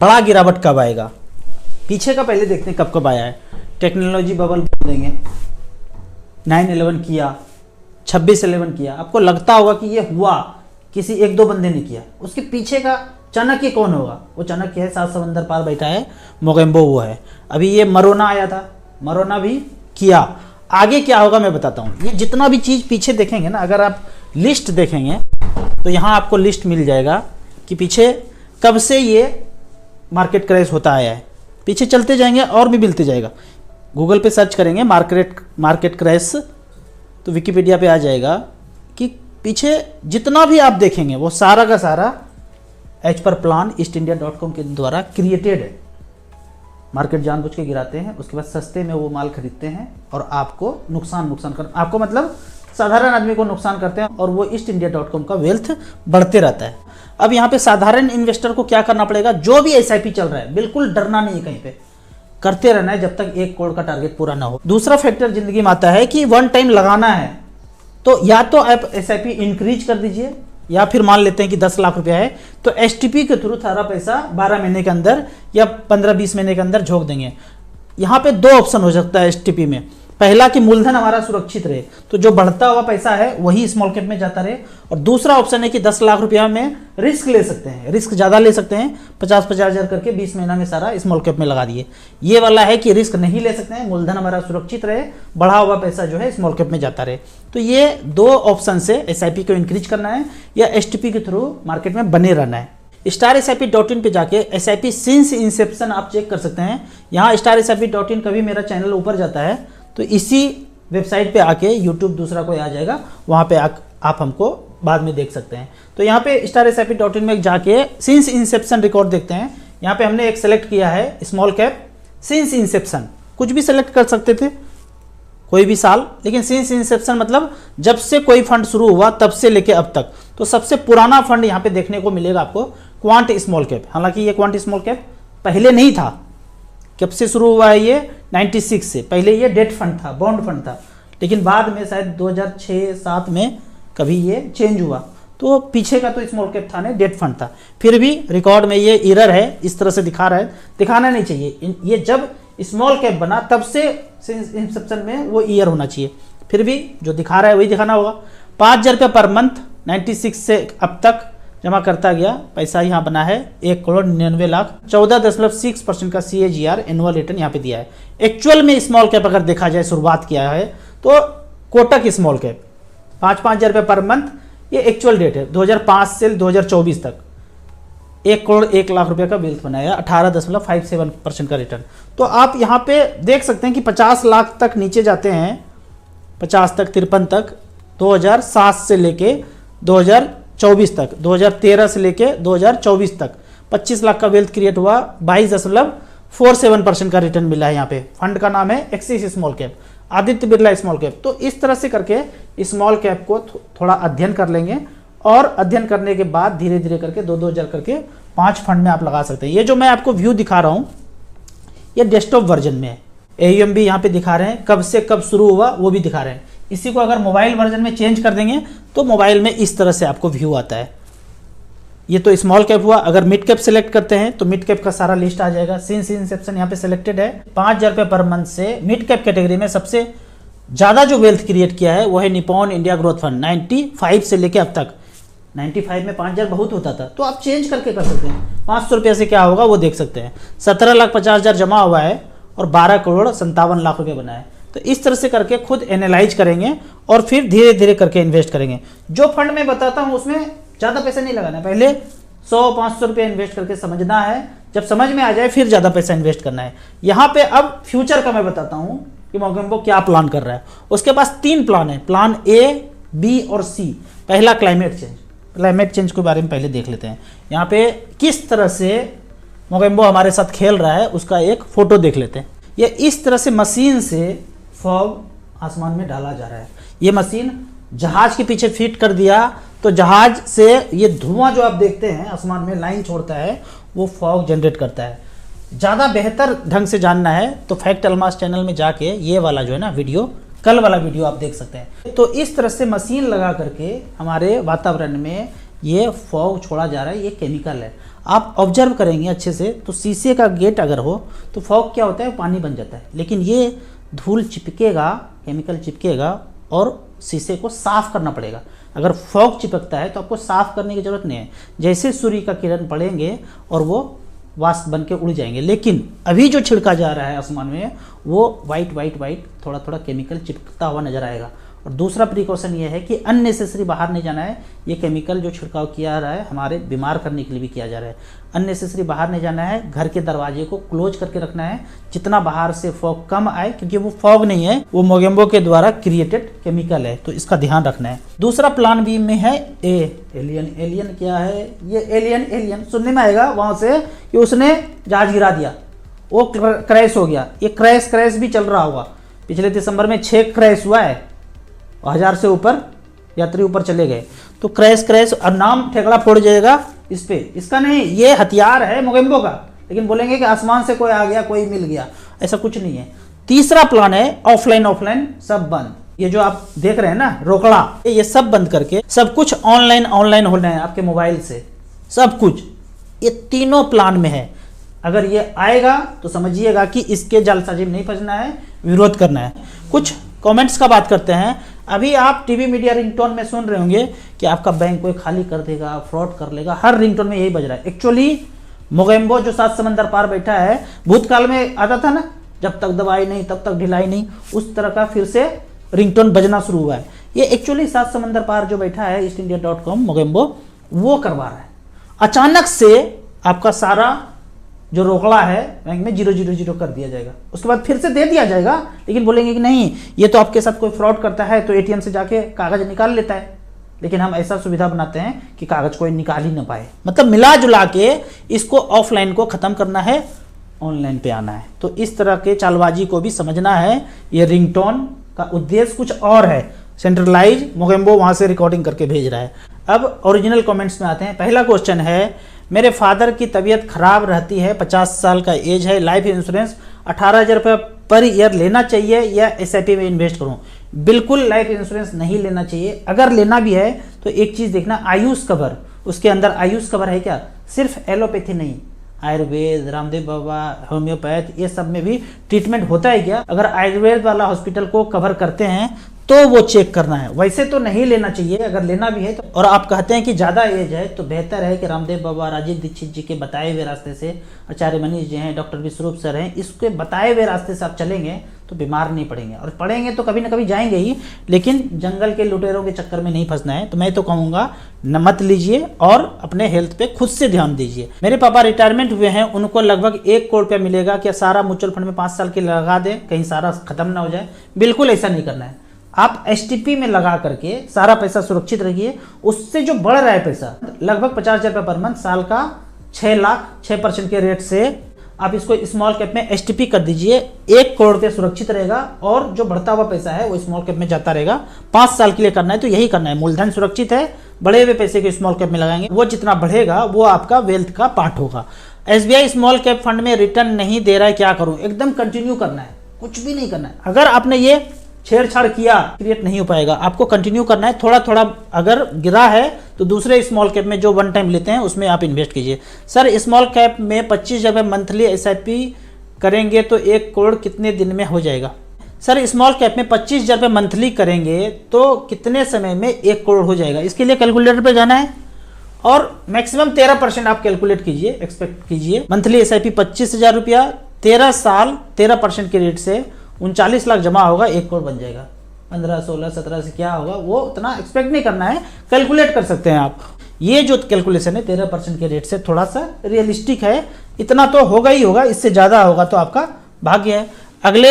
बड़ा गिरावट कब आएगा, पीछे का पहले देखते हैं कब कब आया है। टेक्नोलॉजी बबल बोल देंगे, 9/11 किया, 26/11 किया। आपको लगता होगा कि ये हुआ किसी एक दो बंदे ने किया, उसके पीछे का चाणक्य कौन होगा? वो चाणक्य है, 7 समंदर पार बैठा है, मोगेम्बो वो है। अभी ये मरोना आया था, मरोना भी किया। आगे क्या होगा मैं बताता हूँ। ये जितना भी चीज़ पीछे देखेंगे ना, अगर आप लिस्ट देखेंगे तो यहाँ आपको लिस्ट मिल जाएगा कि पीछे कब से ये मार्केट क्रैश होता आया है। पीछे चलते जाएंगे और भी मिलते जाएगा। गूगल पे सर्च करेंगे मार्केट क्रैश तो विकिपीडिया पे आ जाएगा कि पीछे जितना भी आप देखेंगे वो सारा का सारा एज पर प्लान eastindia.com के द्वारा क्रिएटेड है। मार्केट जानबूझ के गिराते हैं, उसके बाद सस्ते में वो माल खरीदते हैं और आपको नुकसान कर, आपको मतलब साधारण आदमी को नुकसान करते हैं और वो eastindia.com का वेल्थ बढ़ते रहता है। अब यहाँ पे साधारण इन्वेस्टर को क्या करना पड़ेगा? जो भी SIP चल रहा है बिल्कुल डरना नहीं है, कहीं पे करते रहना है जब तक 1 करोड़ का टारगेट पूरा ना हो। दूसरा फैक्टर जिंदगी में आता है कि वन टाइम लगाना है, तो या तो आप SIP इंक्रीज कर दीजिए, या फिर मान लेते हैं कि 10 लाख रुपया है तो STP के थ्रू सारा पैसा 12 महीने के अंदर या 15-20 महीने के अंदर झोंक देंगे। यहाँ पे 2 ऑप्शन हो सकता है STP में। पहला कि मूलधन हमारा सुरक्षित रहे, तो जो बढ़ता हुआ पैसा है वही स्मॉल कैप में जाता रहे। और दूसरा ऑप्शन है कि 10 लाख रुपया में रिस्क ले सकते हैं, रिस्क ज़्यादा ले सकते हैं, 50-50 हज़ार करके 20 महीना में सारा स्मॉल कैप में लगा दिए। ये वाला है कि रिस्क नहीं ले सकते हैं, मूलधन हमारा सुरक्षित रहे, बढ़ा हुआ पैसा जो है स्मॉल कैप में जाता रहे। तो ये 2 ऑप्शन से SIP को इंक्रीज करना है या STP के थ्रू मार्केट में बने रहना है। StarSIP.in पे जाके SIP सिंस इंसेप्शन आप चेक कर सकते हैं। यहाँ StarSIP.in का भी मेरा चैनल ऊपर जाता है, तो इसी वेबसाइट पे आके YouTube दूसरा कोई आ जाएगा, वहाँ पे आप हमको बाद में देख सकते हैं। तो यहाँ पे StarSIP.in में जाके सिंस इंसेप्शन रिकॉर्ड देखते हैं। यहाँ पे हमने एक सेलेक्ट किया है स्मॉल कैप सिंस इंसेप्शन। कुछ भी सेलेक्ट कर सकते थे, कोई भी साल, लेकिन सिंस इंसेप्शन मतलब जब से कोई फंड शुरू हुआ तब से लेके अब तक। तो सबसे पुराना फंड यहाँ पे देखने को मिलेगा आपको क्वांट स्मॉल कैप। हालांकि ये क्वांट स्मॉल कैप पहले नहीं था, कब से शुरू हुआ है ये 96 से। पहले ये डेट फंड था, बॉन्ड फंड था, लेकिन बाद में शायद 2006-07 में कभी ये चेंज हुआ। तो पीछे का तो स्मॉल कैप था नहीं, डेट फंड था। फिर भी रिकॉर्ड में ये एरर है, इस तरह से दिखा रहा है, दिखाना नहीं चाहिए। ये जब स्मॉल कैप बना तब से इंसेप्शन में वो ईयर होना चाहिए, फिर भी जो दिखा रहा है वही दिखाना होगा। 5,000 रुपये पर मंथ 96 से अब तक जमा करता गया पैसा यहाँ बना है 1,99,00,000। 14.6% का CAGR एनुअल रिटर्न यहाँ पे दिया है। एक्चुअल में स्मॉल कैप अगर देखा जाए शुरुआत किया है तो कोटक स्मॉल कैप 5,000 रुपये पर मंथ, ये एक्चुअल डेट है 2005 से 2024 तक 1,01,00,000 रुपये का वेल्थ बनाया, 18.57% का रिटर्न। तो आप यहाँ पे देख सकते हैं कि 50 लाख तक नीचे जाते हैं, 50 तक 53 तक 2007 से लेके 2024 तक, 2013 से लेके 2024 तक 25 लाख का वेल्थ क्रिएट हुआ, 22.47% का रिटर्न मिला है। यहाँ पे फंड का नाम है axis small cap, Aditya Birla small cap. तो इस तरह से करके स्मॉल कैप को थोड़ा अध्ययन कर लेंगे और अध्ययन करने के बाद धीरे धीरे करके 2-2 हज़ार करके 5 फंड में आप लगा सकते हैं। ये जो मैं आपको व्यू दिखा रहा हूँ ये डेस्कटॉप वर्जन में है। AUM भी यहाँ पे दिखा रहे हैं, कब से कब शुरू हुआ वो भी दिखा रहे हैं। इसी को अगर मोबाइल वर्जन में चेंज कर देंगे तो मोबाइल में इस तरह से आपको व्यू आता है। ये तो स्मॉल कैप हुआ। अगर मिड कैप सेलेक्ट करते हैं तो मिड कैप का सारा लिस्ट आ जाएगा। सिंस इंसेप्शन यहाँ पे सेलेक्टेड है। 5,000 रुपये पर मंथ से मिड कैप कैटेगरी में सबसे ज़्यादा जो वेल्थ क्रिएट किया है वो है निपॉन इंडिया ग्रोथ फंड। 95 से लेके अब तक, 95 में 5,000 बहुत होता था, तो आप चेंज करके कर सकते हैं। 500 रुपये से क्या होगा वो देख सकते हैं। 17,50,000 जमा हुआ है और 12,57,00,000 रुपये बना है। तो इस तरह से करके खुद एनालाइज करेंगे और फिर धीरे धीरे करके इन्वेस्ट करेंगे। जो फंड मैं बताता हूँ उसमें ज़्यादा पैसा नहीं लगाना है, पहले 100-500 रुपये इन्वेस्ट करके समझना है, जब समझ में आ जाए फिर ज़्यादा पैसा इन्वेस्ट करना है। यहाँ पे अब फ्यूचर का मैं बताता हूँ कि मोगेम्बो क्या प्लान कर रहा है। उसके पास 3 प्लान है, प्लान A, B और C। पहला क्लाइमेट चेंज। क्लाइमेट चेंज के बारे में पहले देख लेते हैं। यहाँ पे किस तरह से मोगेम्बो हमारे साथ खेल रहा है उसका एक फोटो देख लेते हैं। ये इस तरह से मशीन से फॉग आसमान में डाला जा रहा है। ये मशीन जहाज के पीछे फिट कर दिया तो जहाज से ये धुआं जो आप देखते हैं आसमान में लाइन छोड़ता है वो फॉग जनरेट करता है। ज़्यादा बेहतर ढंग से जानना है तो फैक्ट अलमास चैनल में जाके ये वाला जो है ना वीडियो, कल वाला वीडियो आप देख सकते हैं। तो इस तरह से मशीन लगा करके हमारे वातावरण में ये फॉग छोड़ा जा रहा है, ये केमिकल है। आप ऑब्जर्व करेंगे अच्छे से तो शीशे का गेट अगर हो तो फॉग क्या होता है, पानी बन जाता है। लेकिन ये धूल चिपकेगा, केमिकल चिपकेगा और शीशे को साफ करना पड़ेगा। अगर फॉग चिपकता है तो आपको साफ करने की जरूरत नहीं है, जैसे सूर्य का किरण पड़ेंगे और वो वाष्प बन के उड़ जाएंगे। लेकिन अभी जो छिड़का जा रहा है आसमान में वो वाइट वाइट वाइट थोड़ा थोड़ा केमिकल चिपकता हुआ नजर आएगा। और दूसरा प्रिकॉशन ये है कि अननेसेसरी बाहर नहीं जाना है। ये केमिकल जो छिड़काव किया रहा है हमारे बीमार करने के लिए भी किया जा रहा है। अननेसेसरी बाहर नहीं जाना है, घर के दरवाजे को क्लोज करके रखना है, जितना बाहर से फॉग कम आए, क्योंकि वो फॉग नहीं है, वो मोगेम्बो के द्वारा क्रिएटेड केमिकल है, तो इसका ध्यान रखना है। दूसरा प्लान बी में है एलियन। एलियन क्या है? ये एलियन सुनने में आएगा वहां से कि उसने जहाज गिरा दिया, वो क्रैश हो गया। ये क्रैश भी चल रहा होगा। पिछले दिसंबर में 6 क्रैश हुआ है, 1000 से ऊपर यात्री ऊपर चले गए। तो क्रैश और नाम ठेकड़ा फोड़ जाएगा इस पे। इसका नहीं, ये हथियार है मोगेम्बो का, लेकिन बोलेंगे कि आसमान से कोई आ गया, कोई मिल गया, ऐसा कुछ नहीं है। तीसरा प्लान है ऑफलाइन सब बंद। ये जो आप देख रहे हैं ना रोकड़ा, ये सब बंद करके सब कुछ ऑनलाइन होना है आपके मोबाइल से, सब कुछ। ये तीनों प्लान में है। अगर ये आएगा तो समझिएगा कि इसके जालसाजी में नहीं फंसना है, विरोध करना है। कुछ कमेंट्स का बात करते हैं। अभी आप टीवी मीडिया रिंगटोन में सुन रहे होंगे कि आपका बैंक कोई खाली कर देगा, फ्रॉड कर लेगा, हर रिंगटोन में यही बज रहा है। एक्चुअली मोगेम्बो जो 7 समंदर पार बैठा है, भूतकाल में आता था ना, जब तक दवाई नहीं तब तक ढिलाई नहीं, उस तरह का फिर से रिंगटोन बजना शुरू हुआ है। ये एक्चुअली 7 समंदर पार जो बैठा है eastindia.com मोगेम्बो, वो करवा रहा है। अचानक से आपका सारा जो रोकड़ा है बैंक में 000 कर दिया जाएगा, उसके बाद फिर से दे दिया जाएगा। लेकिन बोलेंगे कि नहीं, ये तो आपके साथ कोई फ्रॉड करता है तो एटीएम से जाके कागज निकाल लेता है। लेकिन हम ऐसा सुविधा बनाते हैं कि कागज कोई निकाल ही ना पाए। मतलब मिला जुला के इसको ऑफलाइन को खत्म करना है, ऑनलाइन पे आना है। तो इस तरह के चालबाजी को भी समझना है। ये रिंगटोन का उद्देश्य कुछ और है, सेंट्रलाइज मोगेम्बो वहां से रिकॉर्डिंग करके भेज रहा है। अब ओरिजिनल कमेंट्स में आते हैं। पहला क्वेश्चन है, मेरे फादर की तबीयत खराब रहती है, 50 साल का एज है, लाइफ इंश्योरेंस 18,000 रुपये पर ईयर लेना चाहिए या एसआईपी में इन्वेस्ट करूं? बिल्कुल लाइफ इंश्योरेंस नहीं लेना चाहिए। अगर लेना भी है तो एक चीज देखना, आयुष कवर। उसके अंदर आयुष कवर है क्या? सिर्फ एलोपैथी नहीं, आयुर्वेद, रामदेव बाबा, होम्योपैथ, ये सब में भी ट्रीटमेंट होता है क्या? अगर आयुर्वेद वाला हॉस्पिटल को कवर करते हैं तो वो चेक करना है, वैसे तो नहीं लेना चाहिए। अगर लेना भी है तो, और आप कहते हैं कि ज़्यादा एज है, तो बेहतर है कि रामदेव बाबा, राजीव दीक्षित जी के बताए हुए रास्ते से, आचार्य मनीष जी हैं, डॉक्टर विश्वरूप सर हैं, इसके बताए हुए रास्ते से आप चलेंगे तो बीमार नहीं पड़ेंगे। और पड़ेंगे तो कभी ना कभी जाएंगे ही, लेकिन जंगल के लुटेरों के चक्कर में नहीं फंसना है। तो मैं तो कहूँगा न मत लीजिए और अपने हेल्थ पे खुद से ध्यान दीजिए। मेरे पापा रिटायरमेंट हुए हैं, उनको लगभग 1 करोड़ रुपया मिलेगा, क्या सारा म्यूचुअल फंड में 5 साल के लगा दें, कहीं सारा खत्म ना हो जाए? बिल्कुल ऐसा नहीं करना है। आप एसटीपी में लगा करके सारा पैसा सुरक्षित रखिए। उससे जो बढ़ रहा है पैसा, लगभग 50,000 रुपये पर मंथ, साल का 6 लाख, 6% के रेट से आप इसको स्मॉल कैप में एसटीपी कर दीजिए। 1 करोड़ रुपये सुरक्षित रहेगा और जो बढ़ता हुआ पैसा है वो स्मॉल कैप में जाता रहेगा। 5 साल के लिए करना है तो यही करना है। मूलधन सुरक्षित है, बढ़े हुए पैसे को स्मॉल कैप में लगाएंगे, वो जितना बढ़ेगा वो आपका वेल्थ का पार्ट होगा। एसबीआई स्मॉल कैप फंड में रिटर्न नहीं दे रहा है, क्या करूं? एकदम कंटिन्यू करना है, कुछ भी नहीं करना है। अगर आपने ये छेड़छाड़ किया, क्रिएट नहीं हो पाएगा। आपको कंटिन्यू करना है, थोड़ा थोड़ा अगर गिरा है तो दूसरे स्मॉल कैप में जो वन टाइम लेते हैं उसमें आप इन्वेस्ट कीजिए। सर स्मॉल कैप में 25,000 रुपये मंथली एसआईपी करेंगे तो 1 करोड़ कितने दिन में हो जाएगा? सर स्मॉल कैप में 25,000 रुपये मंथली करेंगे तो कितने समय में 1 करोड़ हो जाएगा? इसके लिए कैलकुलेटर पे जाना है और मैक्सिमम 13% आप कैलकुलेट कीजिए, एक्सपेक्ट कीजिए। मंथली एसआईपी 25,000 रुपया, 13 साल 13% के रेट से 39 लाख जमा होगा, 1 करोड़ बन जाएगा। 15, 16, 17 से क्या होगा वो उतना एक्सपेक्ट नहीं करना है, कैलकुलेट कर सकते हैं आप। ये जो कैलकुलेशन है 13% के रेट से थोड़ा सा रियलिस्टिक है। इतना तो होगा ही होगा, इससे ज़्यादा होगा तो आपका भाग्य है। अगले